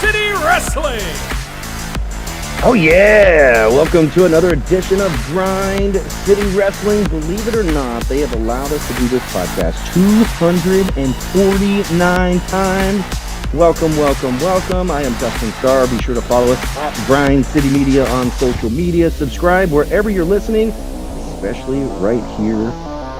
City Wrestling. Oh yeah! Welcome to another edition of Grind City Wrestling. Believe it or not, they have allowed us to do this podcast 249 times. Welcome. I am Dustin Starr. Be sure to follow us at Grind City Media on social media. Subscribe wherever you're listening, especially right here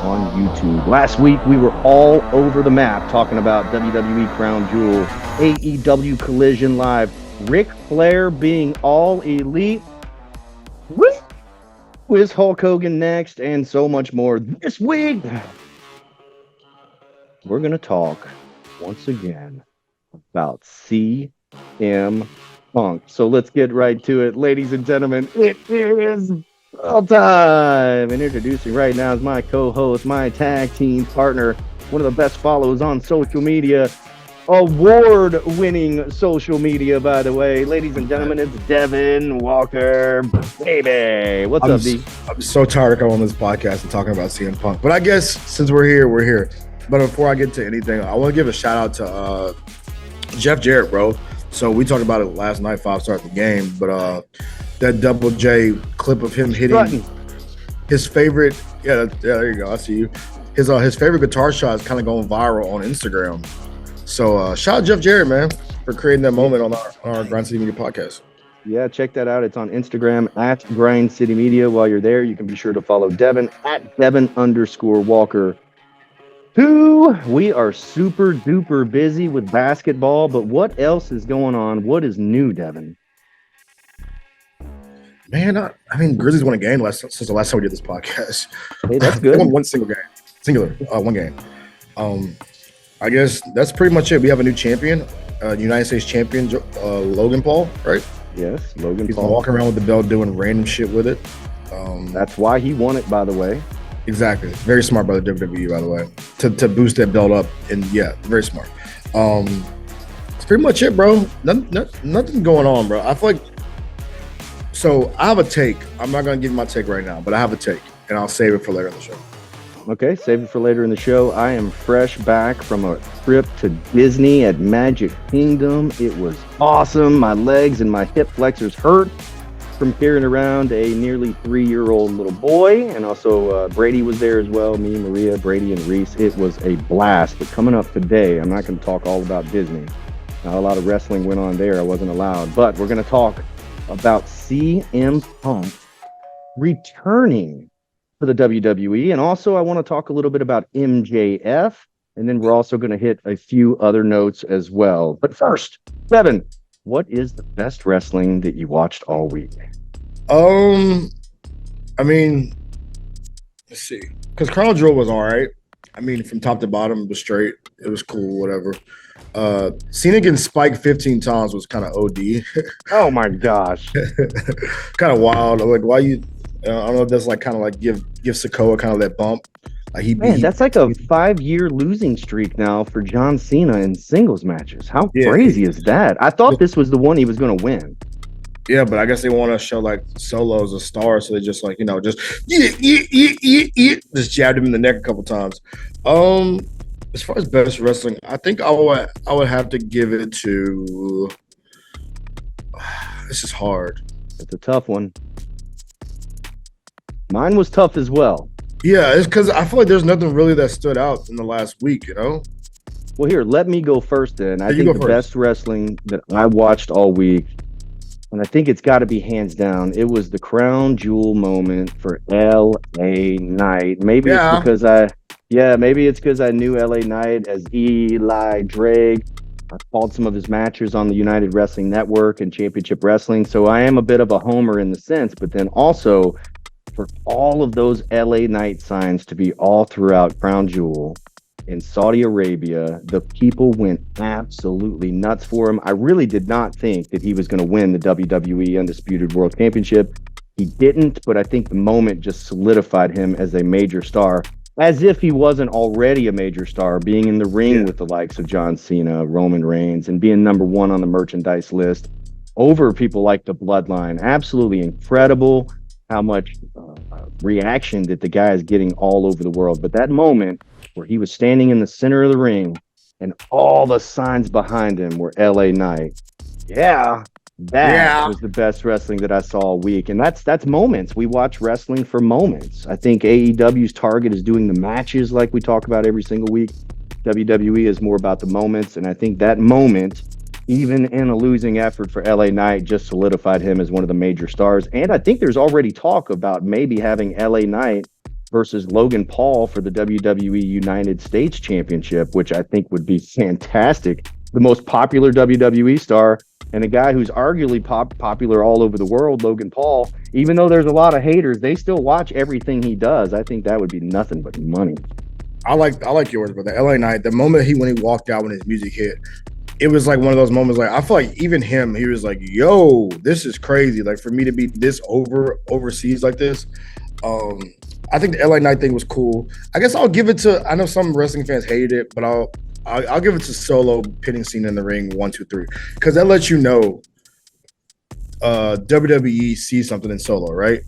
on YouTube. Last week, we were all over the map talking about WWE Crown Jewel, AEW Collision Live, Ric Flair being all elite, with Hulk Hogan next, and so much more. This week, we're going to talk once again about CM Punk. So let's get right to it. Ladies and gentlemen, it is all time. And introducing right now is my co-host, my tag team partner, one of the best follows on social media, award-winning social media, by the way. Ladies and gentlemen, it's Devin Walker, baby. What's up, D? I'm so tired of going on this podcast and talking about CM Punk. But I guess since we're here, we're here. But before I get to anything, I want to give a shout-out to Jeff Jarrett, bro. So we talked about it last night, 5-star at the game. But that Double J clip of him hitting his favorite, there you go, I see you. His favorite guitar shot is kind of going viral on Instagram. So shout out Jeff Jarrett, man, for creating that moment on our Grind City Media podcast. Yeah, check that out. It's on Instagram at Grind City Media. While you're there, you can be sure to follow Devin at Devin_Walker. We are super duper busy with basketball, but what else is going on? What is new, Devin? Man, I mean, Grizzlies won a game since the last time we did this podcast. Hey, that's good. They won one game. I guess that's pretty much it. We have a new champion, United States champion, Logan Paul, right? Yes, Logan Paul. He's been walking around with the belt doing random shit with it. That's why he won it, by the way. Exactly. Very smart by the WWE, by the way, to boost that belt up. And yeah, very smart. It's pretty much it, bro. Nothing going on, bro. I feel like, so I have a take. I'm not going to give you my take right now, but I have a take, and I'll save it for later in the show. Okay, save it for later in the show. I am fresh back from a trip to Disney at Magic Kingdom. It was awesome. My legs and my hip flexors hurt from carrying around a nearly 3-year-old little boy. And also Brady was there as well. Me, Maria, Brady, and Reese. It was a blast. But coming up today, I'm not going to talk all about Disney. Not a lot of wrestling went on there. I wasn't allowed. But we're going to talk about CM Punk returning for the WWE. And also I want to talk a little bit about MJF. And then we're also going to hit a few other notes as well. But first, Devin, what is the best wrestling that you watched all week? I mean, let's see. Because Crown Jewel was all right. I mean, from top to bottom, it was straight. It was cool, whatever. Cena getting spiked 15 times was kind of OD. Oh, my gosh. Kind of wild. Like, why you... I don't know if that's like kind of like give Sikoa kind of that bump. Like that's like a 5-year losing streak now for John Cena in singles matches. How crazy is that? I thought this was the one he was going to win. Yeah, but I guess they want to show like Solo as a star, so they just like just jabbed him in the neck a couple times. As far as best wrestling, I think I would have to give it to. This is hard. It's a tough one. Mine was tough as well. Yeah, it's because I feel like there's nothing really that stood out in the last week, Well, here, let me go first then. I think the best wrestling that I watched all week, and I think it's got to be hands down, it was the Crown Jewel moment for LA Knight. Maybe it's because I knew LA Knight as Eli Drake. I followed some of his matches on the United Wrestling Network and Championship Wrestling, so I am a bit of a homer in the sense, but then also for all of those LA Knight signs to be all throughout Crown Jewel in Saudi Arabia, the people went absolutely nuts for him. I really did not think that he was going to win the WWE Undisputed World Championship. He didn't, but I think the moment just solidified him as a major star, as if he wasn't already a major star, being in the ring with the likes of John Cena, Roman Reigns, and being number one on the merchandise list over people like the Bloodline. Absolutely incredible how much reaction that the guy is getting all over the world. But that moment where he was standing in the center of the ring and all the signs behind him were LA Knight, Yeah, that was the best wrestling that I saw all week. And that's moments. We watch wrestling for moments. I think AEW's target is doing the matches like we talk about every single week. WWE is more about the moments. And I think that moment, even in a losing effort for LA Knight, just solidified him as one of the major stars. And I think there's already talk about maybe having LA Knight versus Logan Paul for the WWE United States Championship, which I think would be fantastic. The most popular WWE star and a guy who's arguably popular all over the world, Logan Paul, even though there's a lot of haters, they still watch everything he does. I think that would be nothing but money. I like yours, but the LA Knight, the moment when he walked out when his music hit, it was like one of those moments. Like I feel like even him, he was like, "Yo, this is crazy!" Like for me to be this overseas like this. I think the LA Knight thing was cool. I guess I'll give it to. I know some wrestling fans hated it, but I'll give it to Solo pinning Cena in the ring 1, 2, 3 because that lets you know WWE sees something in Solo, right?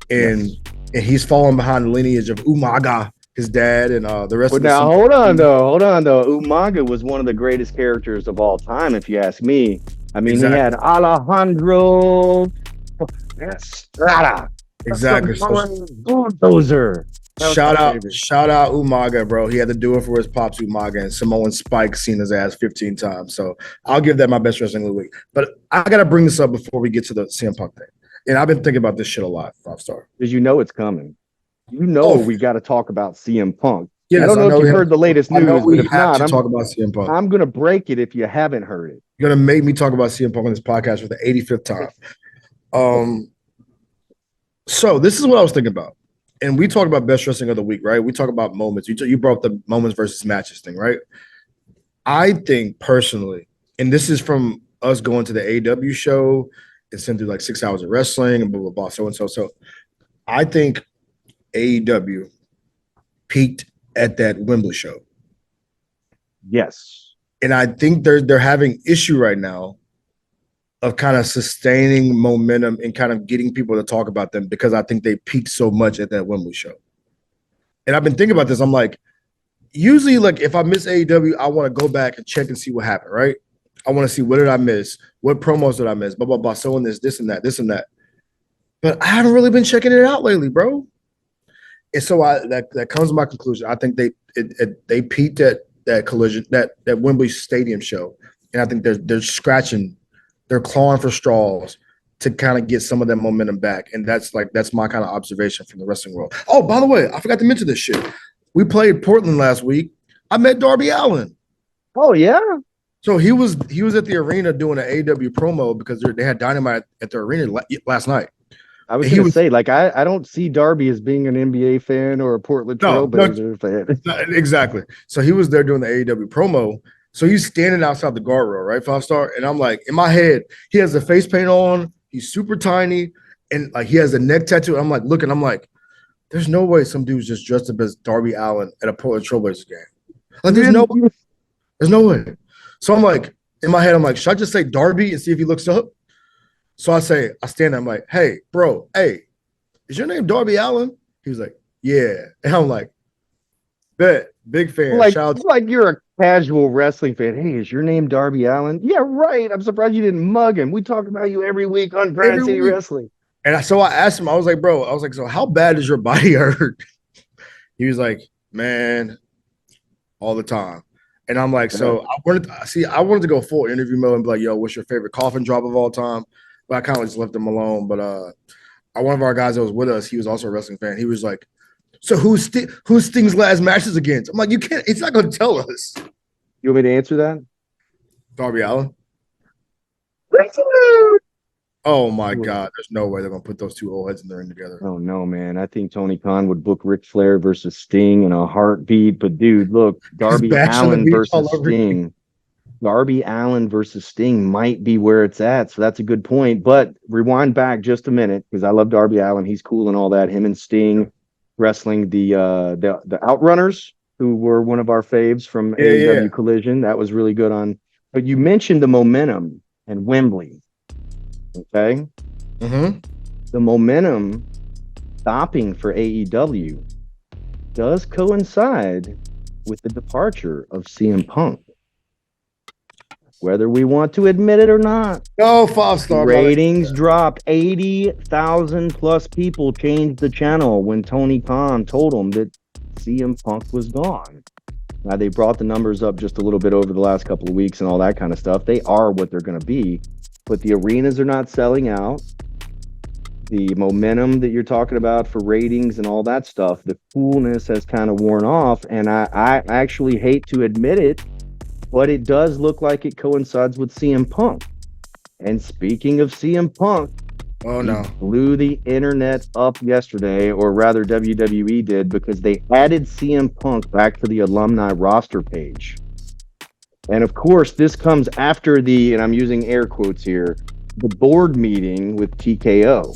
And he's falling behind the lineage of Umaga, his dad, and the rest of the. Now hold on though. Umaga was one of the greatest characters of all time, if you ask me. I mean, He had Alejandro Estrada. Exactly. Bulldozer. Shout out Umaga, bro. He had to do it for his pops Umaga, and Samoan Spike Cena's ass 15 times. So I'll give that my best wrestling of the week. But I gotta bring this up before we get to the CM Punk thing. And I've been thinking about this shit a lot, 5-star. Because you know it's coming. We got to talk about CM Punk. Yes, I don't know if you heard the latest news, but if not, I'm talk about CM Punk. I'm gonna break it if you haven't heard it. You're gonna make me talk about CM Punk on this podcast for the 85th time. So this is what I was thinking about. And we talk about best wrestling of the week, right? We talk about moments. You brought up the moments versus matches thing, right? I think personally, and this is from us going to the AEW show and sitting through like 6 hours of wrestling and blah, blah, blah, so and so. So I think AEW peaked at that Wembley show. Yes. And I think they're having issue right now of kind of sustaining momentum and kind of getting people to talk about them because I think they peaked so much at that Wembley show. And I've been thinking about this. I'm like, usually, like if I miss AEW, I want to go back and check and see what happened, right? I want to see what did I miss? What promos did I miss? Blah, blah, blah. So and this and that. But I haven't really been checking it out lately, bro. And so that comes to my conclusion. I think they peaked at that collision, that Wembley Stadium show. And I think they're scratching, they're clawing for straws to kind of get some of that momentum back. And that's my kind of observation from the wrestling world. Oh, by the way, I forgot to mention this shit. We played Portland last week. I met Darby Allen. Oh, yeah. So he was at the arena doing an AEW promo because they had Dynamite at the arena last night. I was going to say, like, I don't see Darby as being an NBA fan or a Portland Trailblazer fan. Exactly. So he was there doing the AEW promo. So he's standing outside the guardrail, right, 5-star? And I'm like, in my head, he has the face paint on. He's super tiny. And, like, he has a neck tattoo. I'm, like, looking. I'm like, there's no way some dude's just dressed up as Darby Allen at a Portland Trailblazers game. Like, there's no way. So I'm like, in my head, I'm like, should I just say Darby and see if he looks up? So I stand there, I'm like, hey, bro, is your name Darby Allen? He was like, yeah. And I'm like, bet, big fan. Like you're a casual wrestling fan. Hey, is your name Darby Allen? Yeah, right. I'm surprised you didn't mug him. We talk about you every week on Grind City Wrestling. And so I asked him, I was like, so how bad does your body hurt? He was like, man, all the time. And I'm like, so I wanted to go full interview mode and be like, yo, what's your favorite coffin drop of all time? But I kind of just left him alone. But one of our guys that was with us, he was also a wrestling fan. He was like, so who's Sting's last matches against? I'm like, you can't. It's not going to tell us. You want me to answer that? Darby Allen. Oh my God! There's no way they're going to put those two old heads in the ring together. Oh no, man! I think Tony Khan would book Ric Flair versus Sting in a heartbeat. But dude, look, Darby Allen versus Sting. Darby Allen versus Sting might be where it's at. So that's a good point. But rewind back just a minute because I love Darby Allen. He's cool and all that. Him and Sting wrestling the Outrunners, who were one of our faves from AEW Collision. That was really good on. But you mentioned the momentum and Wembley. Okay. Mm-hmm. The momentum stopping for AEW does coincide with the departure of CM Punk. whether we want to admit it or not. No, 5-star ratings dropped. 80,000 plus people changed the channel when Tony Khan told them that CM Punk was gone. Now, they brought the numbers up just a little bit over the last couple of weeks and all that kind of stuff. They are what they're going to be, but the arenas are not selling out. The momentum that you're talking about for ratings and all that stuff, the coolness has kind of worn off. And I actually hate to admit it, but it does look like it coincides with CM Punk. And speaking of CM Punk, blew the internet up yesterday, or rather WWE did, because they added CM Punk back to the alumni roster page. And of course, this comes after and I'm using air quotes here, the board meeting with TKO.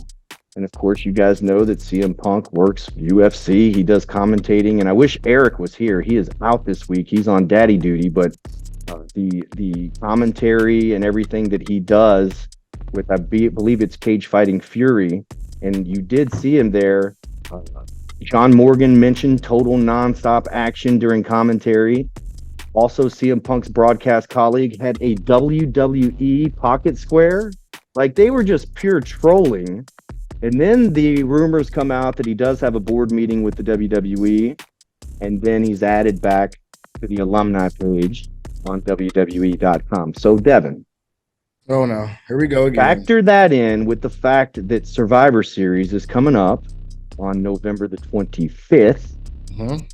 And of course, you guys know that CM Punk works UFC. He does commentating, and I wish Eric was here. He is out this week. He's on daddy duty, but the commentary and everything that he does with, I believe it's Cage Fighting Fury, and you did see him there. John Morgan mentioned total nonstop action during commentary. Also, CM Punk's broadcast colleague had a WWE pocket square. Like, they were just pure trolling. And then the rumors come out that he does have a board meeting with the WWE, and then he's added back to the alumni page on WWE.com. So, Devin. Oh, no. Here we go again. Factor that in with the fact that Survivor Series is coming up on November the 25th. Mm-hmm.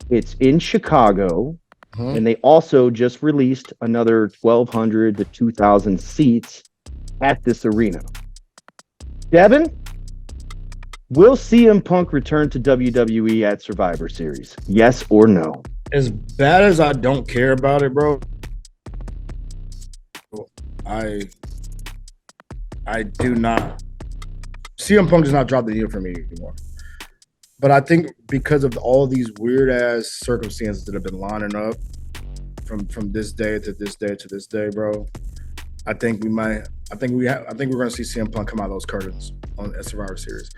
It's in Chicago, and they also just released another 1,200 to 2,000 seats at this arena. Devin, will CM Punk return to WWE at Survivor Series? Yes or no? As bad as I don't care about it, bro, I do not. CM Punk does not drop the needle for me anymore. But I think because of all these weird ass circumstances that have been lining up from this day to this day to this day, bro, I think we're going to see CM Punk come out of those curtains on Survivor Series.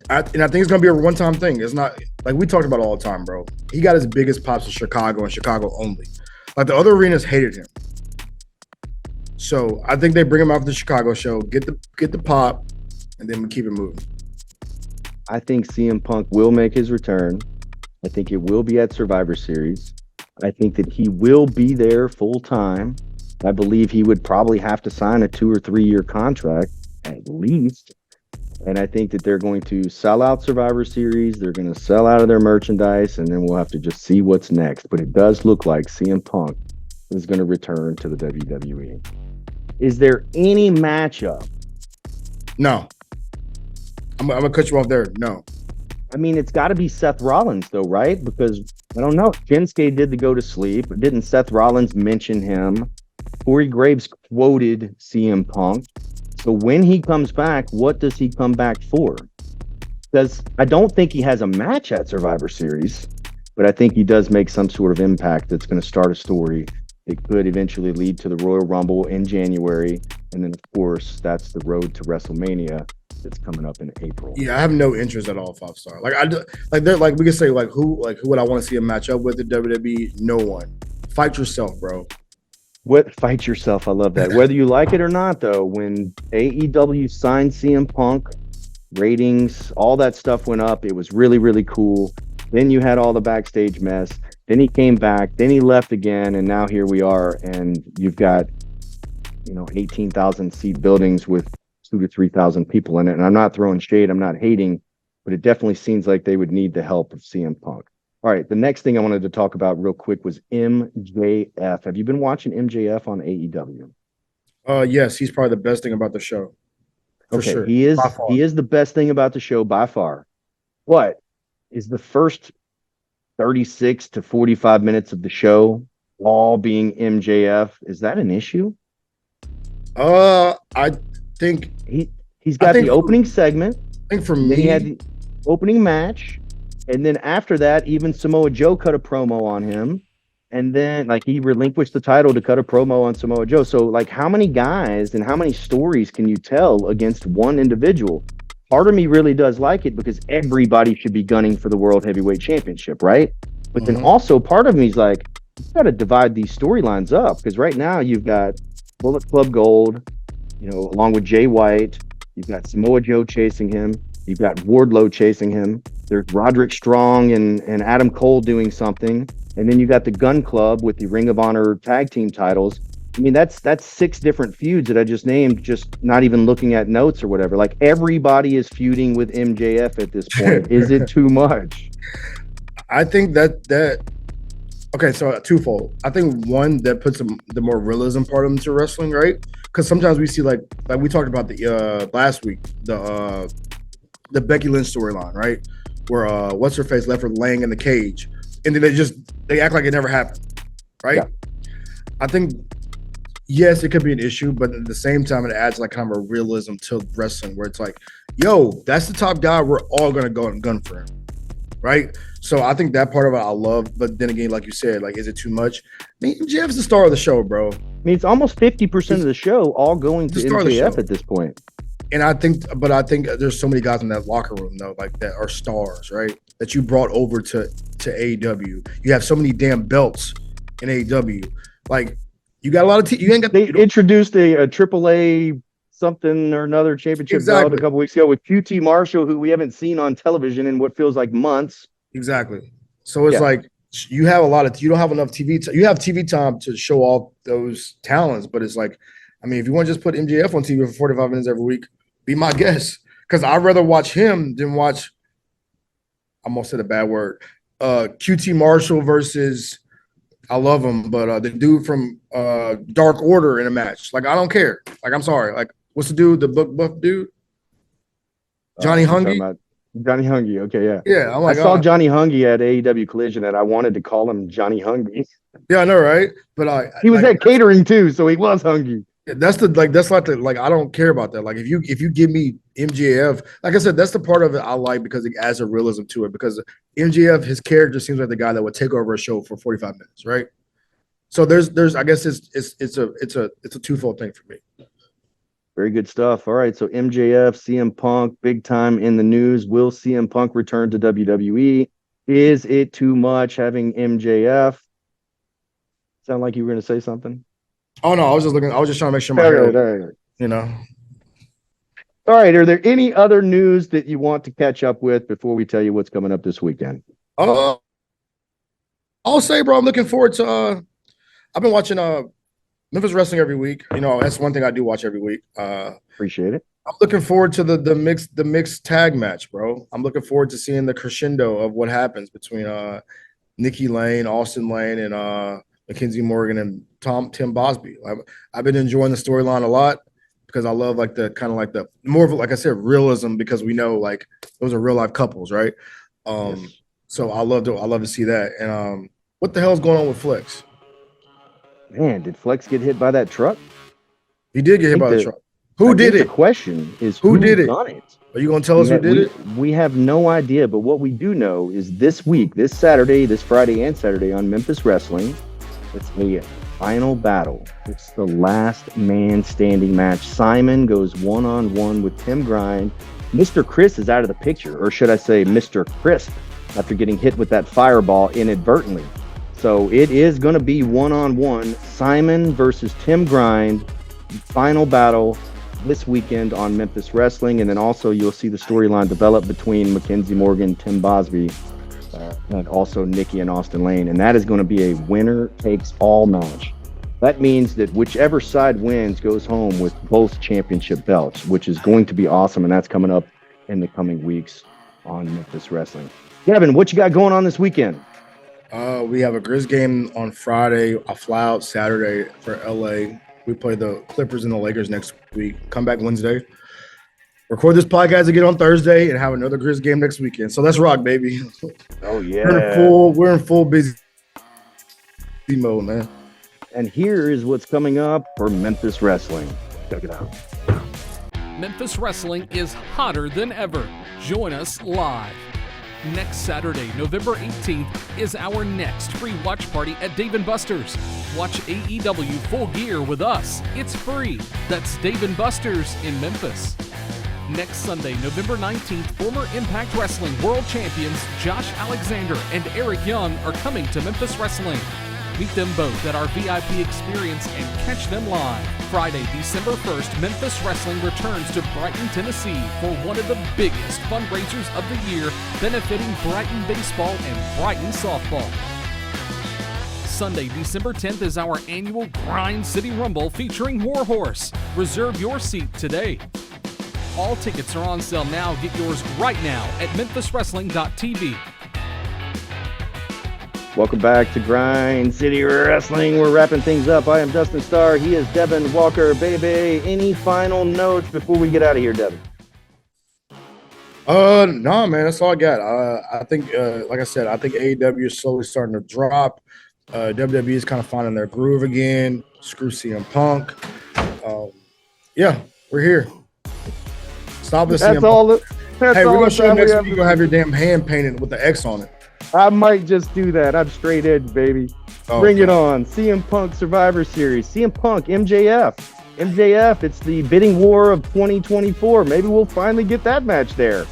I think it's going to be a one-time thing. It's not like we talked about all the time, bro. He got his biggest pops in Chicago and Chicago only. Like, the other arenas hated him. So I think they bring him out for the Chicago show, get the pop, and then we keep it moving. I think CM Punk will make his return. I think it will be at Survivor Series. I think that he will be there full time. I believe he would probably have to sign a 2 or 3 year contract at least. And I think that they're going to sell out Survivor Series. They're going to sell out of their merchandise, and then we'll have to just see what's next. But it does look like CM Punk is going to return to the WWE. Is there any matchup? No. I'm going to cut you off there. No. I mean, it's got to be Seth Rollins, though, right? Because, I don't know, Shinske did the go to sleep. Didn't Seth Rollins mention him? Corey Graves quoted CM Punk. So when he comes back, what does he come back for? Because I don't think he has a match at Survivor Series, but I think he does make some sort of impact that's going to start a story. It could eventually lead to the Royal Rumble in January. And then, of course, that's the road to WrestleMania that's coming up in April. Yeah, I have no interest at all, 5-star. Like we could say, who would I want to see a match up with the WWE? No one. Fight yourself, bro. Fight yourself. I love that. Whether you like it or not, though, when AEW signed CM Punk, ratings, all that stuff went up. It was really, really cool. Then you had all the backstage mess. Then he came back. Then he left again, and now here we are. And you've got, 18,000 seat buildings with 2,000 to 3,000 people in it. And I'm not throwing shade. I'm not hating, but it definitely seems like they would need the help of CM Punk. All right, the next thing I wanted to talk about real quick was MJF. Have you been watching MJF on AEW? Yes, he's probably the best thing about the show. For sure. He is the best thing about the show by far. What is the first 36 to 45 minutes of the show all being MJF? Is that an issue? I think he's got the opening segment. I think for me, he had the opening match. And then after that, even Samoa Joe cut a promo on him. And then, he relinquished the title to cut a promo on Samoa Joe. So, how many guys and how many stories can you tell against one individual? Part of me really does like it because everybody should be gunning for the World Heavyweight Championship, right? But then also part of me is like, you've got to divide these storylines up, because right now you've got Bullet Club Gold, along with Jay White. You've got Samoa Joe chasing him. You've got Wardlow chasing him. There's Roderick Strong and Adam Cole doing something. And then you got the Gun Club with the Ring of Honor tag team titles. I mean, that's 6 different feuds that I just named, just not even looking at notes or whatever. Like, everybody is feuding with MJF at this point. Is it too much? I think that okay, so twofold. I think one, that puts the more realism part into wrestling, right? Because sometimes we see like we talked about the last week, the Becky Lynch storyline, right? Where what's her face left her laying in the cage, and then they act like it never happened, right? Yeah. I think, yes, it could be an issue, but at the same time, it adds like kind of a realism to wrestling, where it's like, yo, that's the top guy. We're all gonna go and gun for him, right? So I think that part of it I love. But then again, like you said, like, is it too much? I mean, Jeff's the star of the show, bro. I mean, it's almost 50% of the show all going to MJF at this point. And I think there's so many guys in that locker room though, like, that are stars, right? That you brought over to AEW. You have so many damn belts in AEW. Like, you got a lot of you ain't got. They introduced a AAA something or another championship belt a couple weeks ago with QT Marshall, who we haven't seen on television in what feels like months. Exactly. So it's like, you have you don't have enough TV time. You have TV time to show off those talents, but it's like, I mean, if you want to just put MJF on TV for 45 minutes every week, be my guest. Because I'd rather watch him than watch, I almost said a bad word, QT Marshall versus, I love him, but the dude from Dark Order in a match. Like, I don't care. Like, I'm sorry. Like, what's the dude, the buff dude? Johnny Hungy? Johnny Hungy, okay, yeah. Yeah, I saw Johnny Hungy at AEW Collision, and I wanted to call him Johnny Hungy. Yeah, I know, right? But he was at catering too, so he was hungry. That's I don't care about that. Like, if you give me MJF, like I said, that's the part of it I like, because it adds a realism to it. Because MJF, his character seems like the guy that would take over a show for 45 minutes, right? So there's I guess it's a twofold thing for me. Very good stuff. All right, so MJF, CM Punk, big time in the news. Will CM Punk return to WWE? Is it too much having MJF? Sound like you were going to say something? Oh, no, I was just trying to make sure my hair, you know. All right, are there any other news that you want to catch up with before we tell you what's coming up this weekend? I'll say, bro, I'm looking forward to I've been watching Memphis Wrestling every week. You know, that's one thing I do watch every week. Appreciate it. I'm looking forward to the mixed tag match, bro. I'm looking forward to seeing the crescendo of what happens between Nikki Lane, Austin Lane, and Mackenzie Morgan and Tim Bosby. I've been enjoying the storyline a lot, because I love like the kind of like the more of, like I said, realism, because we know like those are real life couples, right? Yes. So I love to see that. And what the hell is going on with Flex? Man, did Flex get hit by that truck? He did get hit by the truck. Who did it? The question is, who did it? Done it? Are you going to tell us who did it? We have no idea, but what we do know is this week, this Saturday, this Friday and Saturday on Memphis Wrestling, it's a final battle. It's the last man standing match. Simon goes one-on-one with Tim Grind. Mr. Chris is out of the picture, or should I say Mr. Crisp, after getting hit with that fireball inadvertently. So it is going to be one-on-one. Simon versus Tim Grind. Final battle this weekend on Memphis Wrestling. And then also you'll see the storyline develop between Mackenzie Morgan, Tim Bosby, and also Nikki and Austin Lane. And that is going to be a winner-takes-all match. That means that whichever side wins goes home with both championship belts, which is going to be awesome. And that's coming up in the coming weeks on Memphis Wrestling. Kevin, what you got going on this weekend? We have a Grizz game on Friday. I'll fly out Saturday for LA. We play the Clippers and the Lakers next week. Come back Wednesday. Record this podcast again on Thursday and have another Grizz game next weekend. So let's rock, baby. Oh yeah. We're in full busy mode, man. And here is what's coming up for Memphis Wrestling. Check it out. Memphis Wrestling is hotter than ever. Join us live. Next Saturday, November 18th, is our next free watch party at Dave & Buster's. Watch AEW Full Gear with us. It's free. That's Dave & Buster's in Memphis. Next Sunday, November 19th, former Impact Wrestling World Champions Josh Alexander and Eric Young are coming to Memphis Wrestling. Meet them both at our VIP experience and catch them live. Friday, December 1st, Memphis Wrestling returns to Brighton, Tennessee for one of the biggest fundraisers of the year, benefiting Brighton baseball and Brighton softball. Sunday, December 10th is our annual Grind City Rumble featuring Warhorse. Reserve your seat today. All tickets are on sale now. Get yours right now at memphiswrestling.tv. Welcome back to Grind City Wrestling. We're wrapping things up. I am Dustin Starr. He is Devin Walker. Baby, any final notes before we get out of here, Devin? No, man, that's all I got. I think, like I said, I think AEW is slowly starting to drop. WWE is kind of finding their groove again. Screw CM Punk. Yeah, we're here. Stop the CM Punk. Hey, we're gonna show you next week. You're gonna have your damn hand painted with the X on it. I might just do that. I'm straight edge, baby. Bring it on. CM Punk Survivor Series. CM Punk, MJF. MJF, it's the bidding war of 2024. Maybe we'll finally get that match there.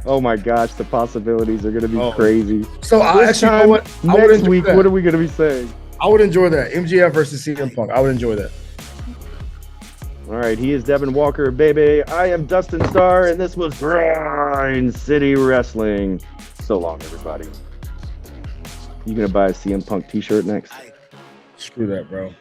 Oh my gosh, the possibilities are going to be crazy. So actually, you know what? Next week, what are we going to be saying? I would enjoy that. MJF versus CM Punk. I would enjoy that. All right, he is Devin Walker, baby. I am Dustin Starr, and this was Grind City Wrestling. So long, everybody. You gonna buy a CM Punk t-shirt next? Screw that, bro.